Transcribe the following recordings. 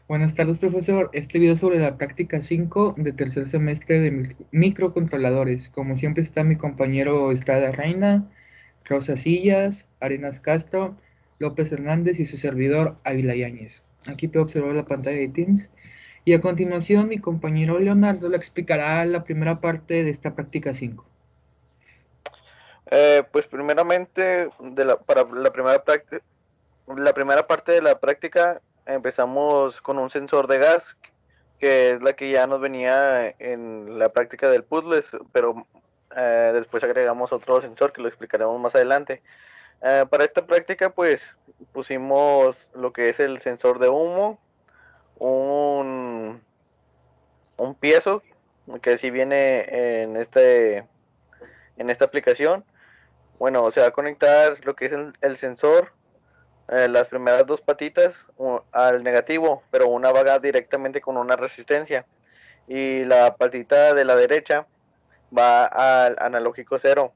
Buenas tardes, profesor. Este video es sobre la práctica 5 de tercer semestre de microcontroladores. Como siempre está mi compañero Estrada Reina, Rosa Sillas, Arenas Castro, López Hernández y su servidor Ávila Yáñez. Aquí puedo observar la pantalla de Teams. Y a continuación mi compañero Leonardo le explicará la primera parte de esta práctica 5. Pues primeramente, para la primera parte de la práctica empezamos con un sensor de gas, que es la que ya nos venía en la práctica del puzzles, pero después agregamos otro sensor que lo explicaremos más adelante. Para esta práctica pues pusimos lo que es el sensor de humo, un, un piezo, que sí viene en esta aplicación. Bueno, se va a conectar lo que es el sensor, las primeras dos patitas al negativo, pero una va directamente con una resistencia. Y la patita de la derecha va al analógico cero.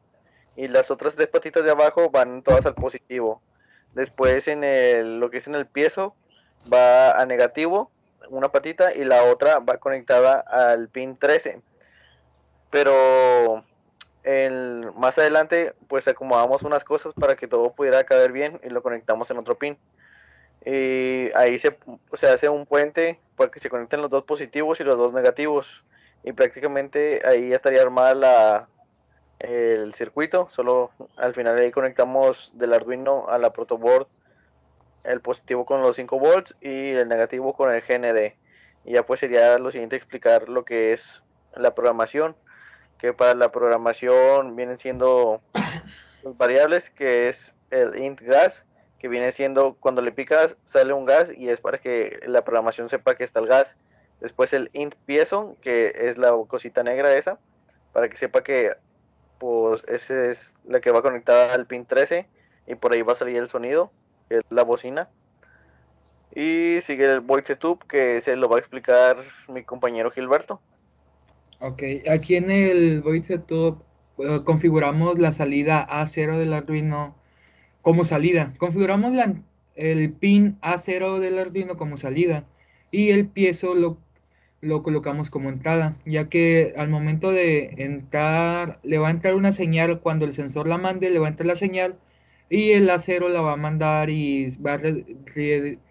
Y las otras tres patitas de abajo van todas al positivo. Después lo que es en el piezo va a negativo, una patita, y la otra va conectada al pin 13. Pero más adelante pues acomodamos unas cosas para que todo pudiera caber bien y lo conectamos en otro pin. Y ahí se hace un puente para que se conecten los dos positivos y los dos negativos. Y prácticamente ahí ya estaría armada el circuito. Solo al final ahí conectamos del Arduino a la protoboard el positivo con los 5 volts y el negativo con el GND. Y ya pues sería lo siguiente explicar lo que es la programación, que para la programación vienen siendo las variables, que es el int gas, que viene siendo cuando le picas sale un gas y es para que la programación sepa que está el gas. Después el int piezo, que es la cosita negra esa, para que sepa que pues esa es la que va conectada al pin 13 y por ahí va a salir el sonido, que es la bocina. Y sigue el voice tube, que se lo va a explicar mi compañero Gilberto. Ok, aquí en el Void Setup configuramos la salida A0 del Arduino como salida. Configuramos el pin A0 del Arduino como salida y el piezo lo colocamos como entrada, ya que al momento de entrar, le va a entrar una señal cuando el sensor la mande, le va a entrar la señal y el A0 la va a mandar y va a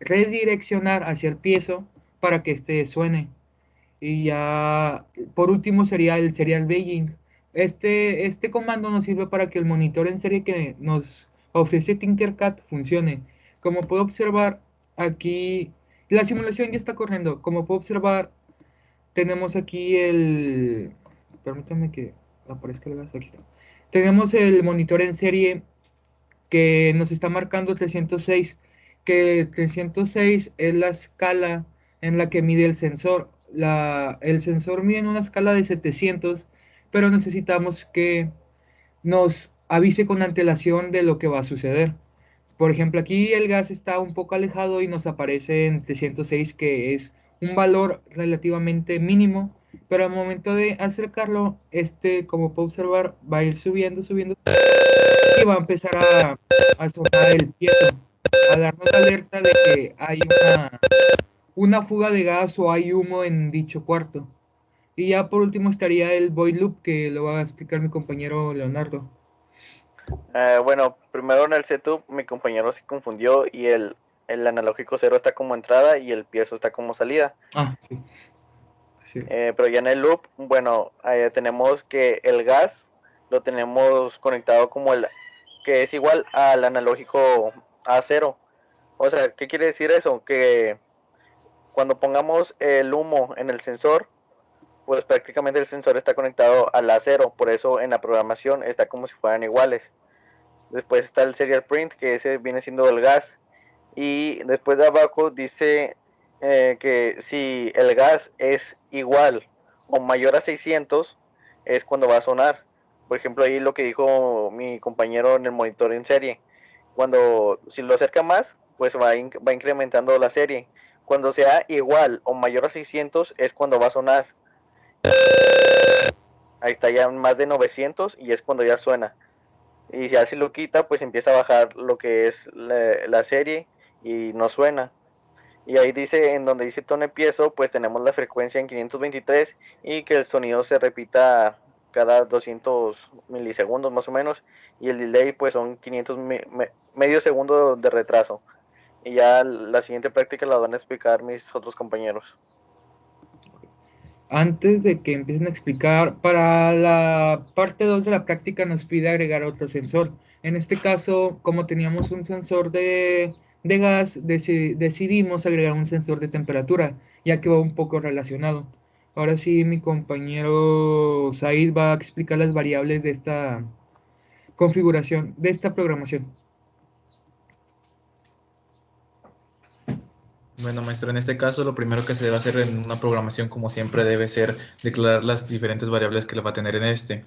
redireccionar hacia el piezo para que este suene. Y ya, por último, sería el serial Beijing. Este comando nos sirve para que el monitor en serie que nos ofrece Tinkercad funcione. Como puedo observar, aquí la simulación ya está corriendo. Como puedo observar, tenemos aquí el... Permítame que aparezca el gas. Aquí está. Tenemos el monitor en serie que nos está marcando 306, que 306 es la escala en la que mide el sensor. El sensor mide en una escala de 700, pero necesitamos que nos avise con antelación de lo que va a suceder. Por ejemplo, aquí el gas está un poco alejado y nos aparece en 306, que es un valor relativamente mínimo, pero al momento de acercarlo, como puedo observar, va a ir subiendo, subiendo, y va a empezar a sonar el piezo, a darnos la alerta de que hay una fuga de gas o hay humo en dicho cuarto. Y ya por último estaría el void loop, que lo va a explicar mi compañero Leonardo. Bueno, primero en el setup mi compañero se confundió y el analógico cero está como entrada y el piezo está como salida. Ah, sí, sí. Pero ya en el loop, bueno, tenemos que el gas lo tenemos conectado como que es igual al analógico a cero. O sea, ¿qué quiere decir eso? Que cuando pongamos el humo en el sensor, pues prácticamente el sensor está conectado al a cero. Por eso en la programación está como si fueran iguales. Después está el serial print, que ese viene siendo el gas. Y después de abajo dice que si el gas es igual o mayor a 600 es cuando va a sonar. Por ejemplo, ahí lo que dijo mi compañero en el monitor en serie. Si lo acerca más, pues va incrementando la serie. Cuando sea igual o mayor a 600 es cuando va a sonar. Ahí está ya más de 900 y es cuando ya suena. Y ya si lo quita, pues empieza a bajar lo que es la serie y no suena. Y ahí dice, en donde dice tono de piezo, pues tenemos la frecuencia en 523 y que el sonido se repita cada 200 milisegundos más o menos, y el delay pues son 500 medio segundo de retraso. Y ya la siguiente práctica la van a explicar mis otros compañeros. Antes de que empiecen a explicar, para la parte 2 de la práctica nos pide agregar otro sensor. En este caso, como teníamos un sensor de gas, decidimos agregar un sensor de temperatura, ya que va un poco relacionado. Ahora sí, mi compañero Said va a explicar las variables de esta configuración, de esta programación. Bueno, maestro, en este caso lo primero que se debe hacer en una programación, como siempre, debe ser declarar las diferentes variables que le va a tener en este.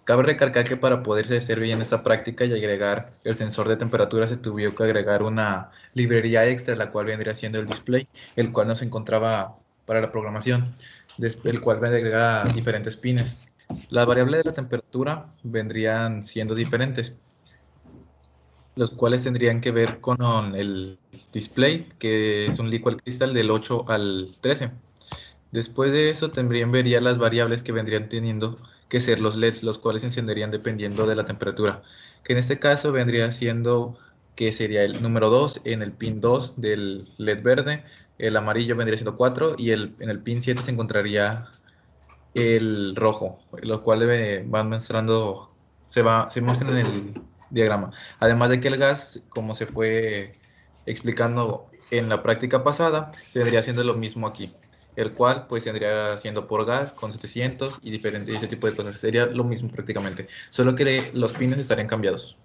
Cabe recalcar que para poderse hacer bien esta práctica y agregar el sensor de temperatura se tuvo que agregar una librería extra, la cual vendría siendo el display, el cual no se encontraba para la programación, el cual va a agregar diferentes pines. Las variables de la temperatura vendrían siendo diferentes, los cuales tendrían que ver con el display, que es un liquid crystal del 8 al 13. Después de eso vería las variables que vendrían teniendo que ser los LEDs, los cuales se encenderían dependiendo de la temperatura, que en este caso vendría siendo que sería el número 2 en el pin 2 del LED verde, el amarillo vendría siendo 4 y en el pin 7 se encontraría el rojo, los cuales van mostrando, se muestran en el diagrama. Además de que el gas, como se fue explicando en la práctica pasada, se vendría haciendo lo mismo aquí, el cual pues vendría siendo por gas con 700 y diferente ese tipo de cosas. Sería lo mismo prácticamente, solo que los pines estarían cambiados.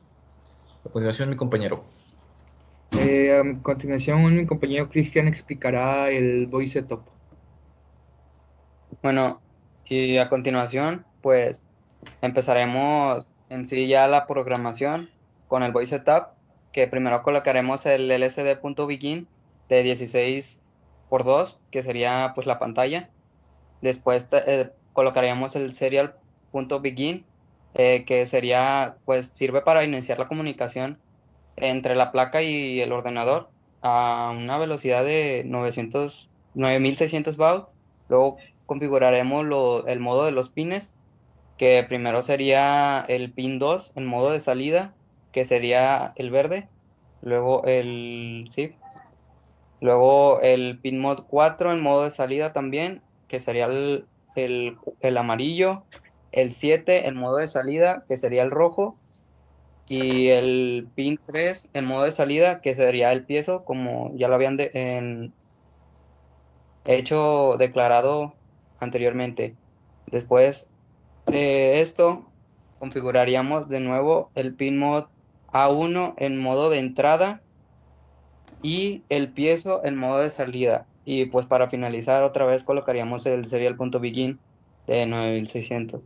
A continuación, mi compañero. A continuación, mi compañero Cristian explicará el voice setup. Bueno, y a continuación, pues empezaremos en sí ya la programación con el voice setup, que primero colocaremos el lcd.begin de 16:2, que sería pues la pantalla. Después colocaríamos el serial.begin, que sería, pues sirve para iniciar la comunicación entre la placa y el ordenador a una velocidad de 9600 Baud. Luego configuraremos el modo de los pines, que primero sería el pin 2 en modo de salida, que sería el verde. Luego luego el pin mod 4 en modo de salida también, que sería el amarillo. El 7 en modo de salida, que sería el rojo. Y el pin 3 en modo de salida, que sería el piezo, como ya lo habían hecho declarado anteriormente. Después de esto, configuraríamos de nuevo el pin mod A1 en modo de entrada y el piezo en modo de salida. Y pues para finalizar otra vez colocaríamos el serial.begin de 9600.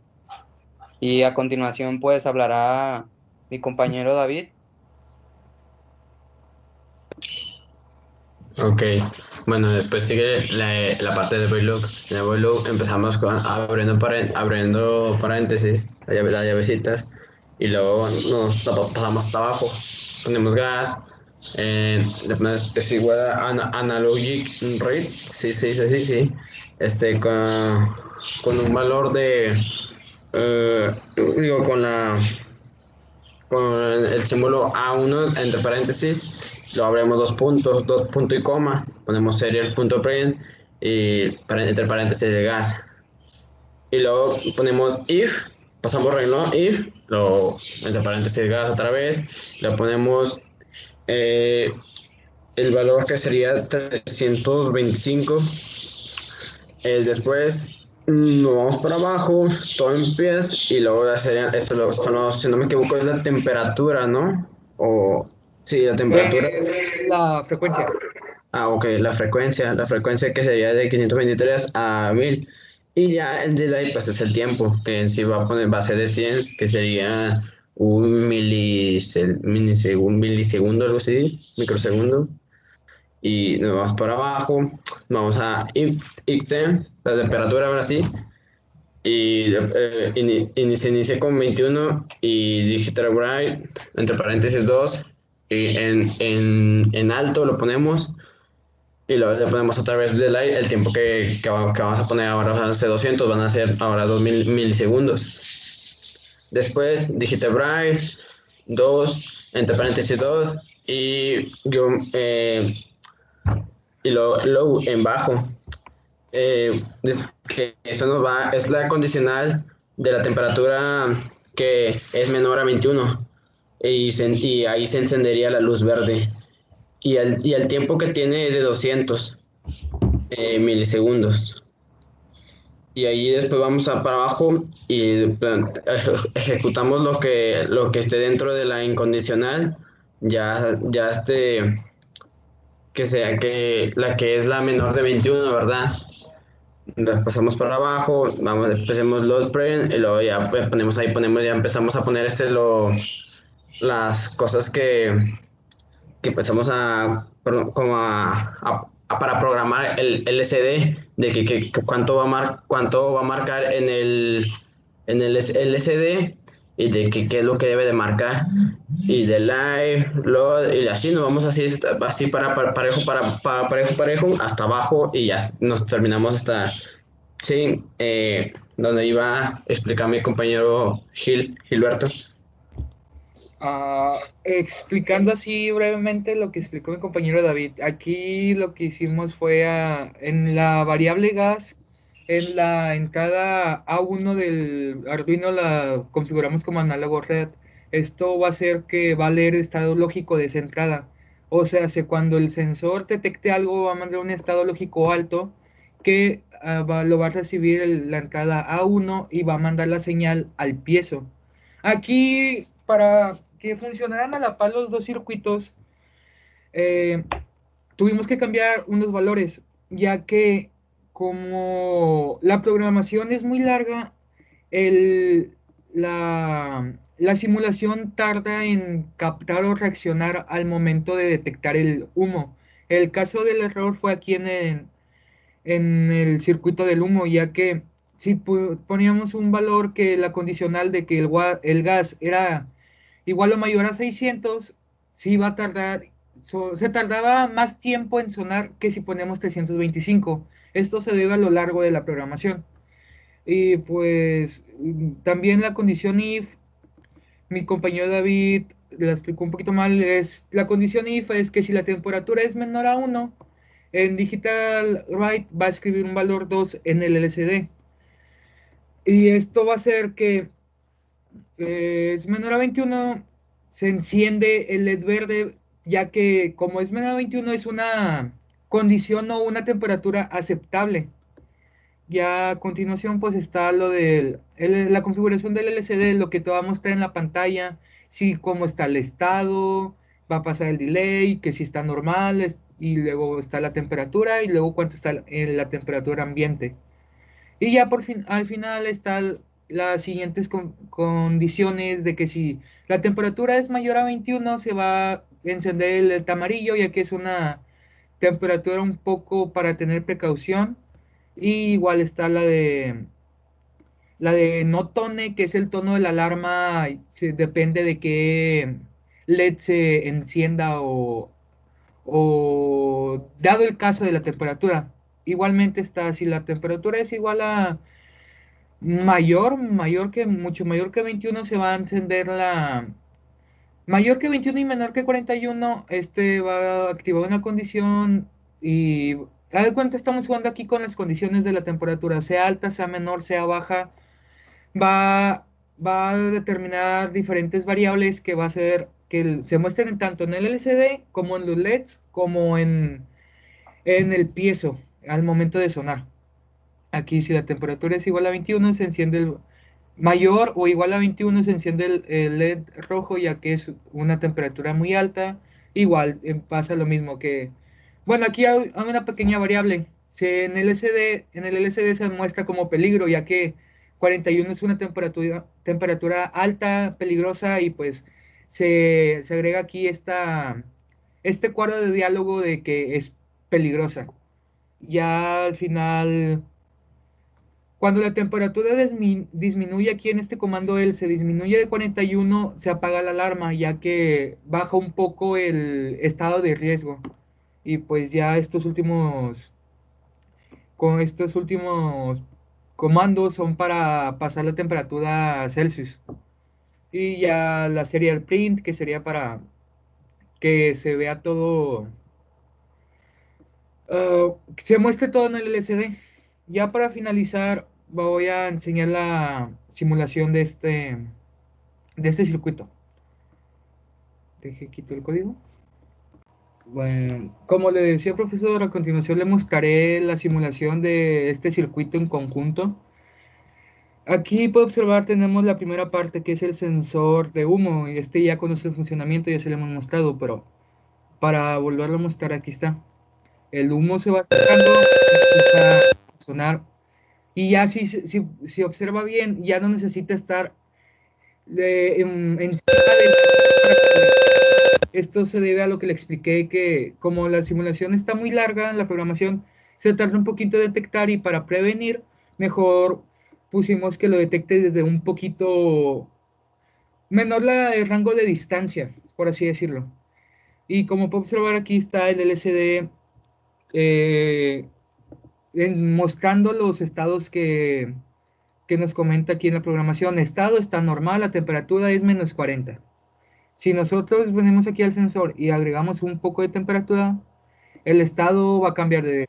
Y a continuación pues hablará mi compañero David. Ok, bueno, después sigue la parte de void loop. En el void loop empezamos abriendo paréntesis, las llavecitas, y luego nos pasamos hasta abajo. Ponemos gas, le ponemos que es igual a analogic rate, sí, sí, sí, sí, sí, con un valor de, digo, con el símbolo A1 entre paréntesis, lo abrimos dos puntos y coma, ponemos serial.print y entre paréntesis el gas. Y luego ponemos if, pasamos renglón if, entre paréntesis gas otra vez, le ponemos el valor que sería 325. Después nos vamos para abajo, todo en pies, y luego ya sería, si no me equivoco, es la temperatura, ¿no? O sí, la temperatura. La frecuencia. Ok, la frecuencia que sería de 523 a 1000. Y ya el delay, pues es el tiempo, que en sí va a ser de 100, que sería un milisegundo, algo así, microsegundo. Y nos vamos para abajo, vamos a IPTEM, la temperatura ahora sí, y se inicia con 21 y digital bright, entre paréntesis 2, y en alto lo ponemos, y luego le ponemos otra vez delay, el tiempo que vamos a poner ahora van a ser 200, van a ser ahora 2000 milisegundos. Después, dígito braille, 2, entre paréntesis 2, y low en bajo. Que eso nos va, es la condicional de la temperatura que es menor a 21 y ahí se encendería la luz verde y el tiempo que tiene es de 200 milisegundos y ahí después vamos para abajo y ejecutamos lo que esté dentro de la incondicional ya que sea que la que es la menor de 21, ¿verdad? Las pasamos para abajo, vamos, empecemos load print y luego ya pues, ya empezamos a poner las cosas que empezamos para programar el LCD de que cuánto va a marcar en el LCD y de qué es lo que debe de marcar y de live, load y así nos vamos así parejo hasta abajo y ya nos terminamos hasta donde iba a explicar mi compañero Gilberto. Explicando así brevemente lo que explicó mi compañero David, aquí lo que hicimos fue en la variable gas, en la entrada A1 del Arduino la configuramos como análogo red. Esto va a hacer que va a leer estado lógico de esa entrada. O sea, cuando el sensor detecte algo va a mandar un estado lógico alto que lo va a recibir la entrada A1 y va a mandar la señal al piezo. Aquí, para que funcionaran a la par los dos circuitos, tuvimos que cambiar unos valores, ya que como la programación es muy larga, la simulación tarda en captar o reaccionar al momento de detectar el humo. El caso del error fue aquí en el circuito del humo, ya que si poníamos un valor que la condicional de que el gas era igual o mayor a 600, sí iba a tardar, se tardaba más tiempo en sonar que si ponemos 325. Esto se debe a lo largo de la programación. Y pues también la condición if, mi compañero David la explicó un poquito mal, la condición if es que si la temperatura es menor a 1, en digital write va a escribir un valor 2 en el LCD. Y esto va a hacer que es menor a 21, se enciende el LED verde, ya que como es menor a 21 es una condición o una temperatura aceptable. Ya a continuación pues está lo de la configuración del LCD, lo que te va a mostrar en la pantalla, si cómo está el estado, va a pasar el delay, que si está normal, y luego está la temperatura y luego cuánto está la temperatura ambiente. Y ya al final están las siguientes condiciones de que si la temperatura es mayor a 21 se va a encender el amarillo, ya que es una temperatura un poco para tener precaución. Y igual está la de no tone, que es el tono de la alarma, depende de qué LED se encienda o dado el caso de la temperatura. Igualmente está, si la temperatura es igual a mucho mayor que 21, se va a encender mayor que 21 y menor que 41, va a activar una condición y haz de cuenta estamos jugando aquí con las condiciones de la temperatura, sea alta, sea menor, sea baja, va, va a determinar diferentes variables que va a hacer que se muestren tanto en el LCD como en los LEDs, como en el piezo al momento de sonar. Aquí si la temperatura es igual a 21 se enciende el mayor o igual a 21 se enciende el LED rojo, ya que es una temperatura muy alta. Igual pasa lo mismo que, bueno, aquí hay una pequeña variable. En el LCD se muestra como peligro, ya que 41 es una temperatura alta, peligrosa, y pues se agrega aquí este cuadro de diálogo de que es peligrosa. Ya al final, cuando la temperatura disminuye aquí en este comando se disminuye de 41, se apaga la alarma, ya que baja un poco el estado de riesgo. Y pues ya con estos últimos comandos son para pasar la temperatura a Celsius. Y ya la serial print, que sería para que se vea todo, se muestre todo en el LCD. Ya para finalizar, voy a enseñar la simulación de este circuito. Deje quito el código. Bueno, como le decía, profesor, a continuación le mostraré la simulación de este circuito en conjunto. Aquí puede observar, tenemos la primera parte que es el sensor de humo, y este ya conoce el funcionamiento, ya se le hemos mostrado, pero para volverlo a mostrar, aquí está. El humo se va acercando, empieza a sonar, y ya si observa bien, ya no necesita estar encima del... Esto se debe a lo que le expliqué, que como la simulación está muy larga, la programación se tarda un poquito en detectar, y para prevenir, mejor pusimos que lo detecte desde un poquito menor el rango de distancia, por así decirlo. Y como puede observar, aquí está el LCD eh, mostrando los estados que nos comenta aquí en la programación. Estado está normal, la temperatura es -40. Si nosotros venimos aquí al sensor y agregamos un poco de temperatura, el estado va a cambiar de...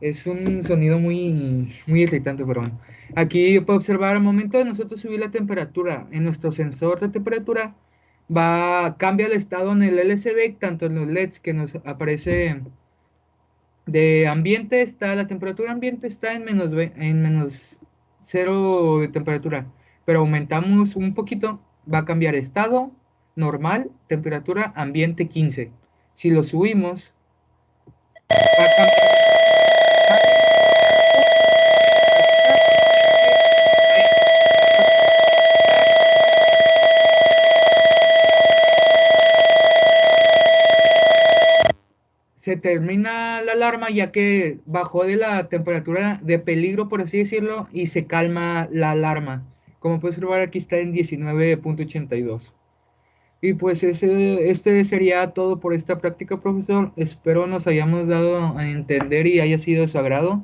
Es un sonido muy irritante, pero bueno. Aquí puede observar, al momento de nosotros subir la temperatura en nuestro sensor de temperatura, cambia el estado en el LCD, tanto en los LEDs que nos aparece de ambiente, la temperatura ambiente está en menos 0 de temperatura, pero aumentamos un poquito, va a cambiar estado normal, temperatura ambiente 15. Si lo subimos, va a cambiar se termina la alarma, ya que bajó de la temperatura de peligro, por así decirlo, y se calma la alarma. Como puedes observar, aquí está en 19.82. Y pues este sería todo por esta práctica, profesor. Espero nos hayamos dado a entender y haya sido de su agrado.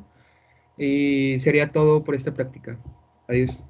Y sería todo por esta práctica. Adiós.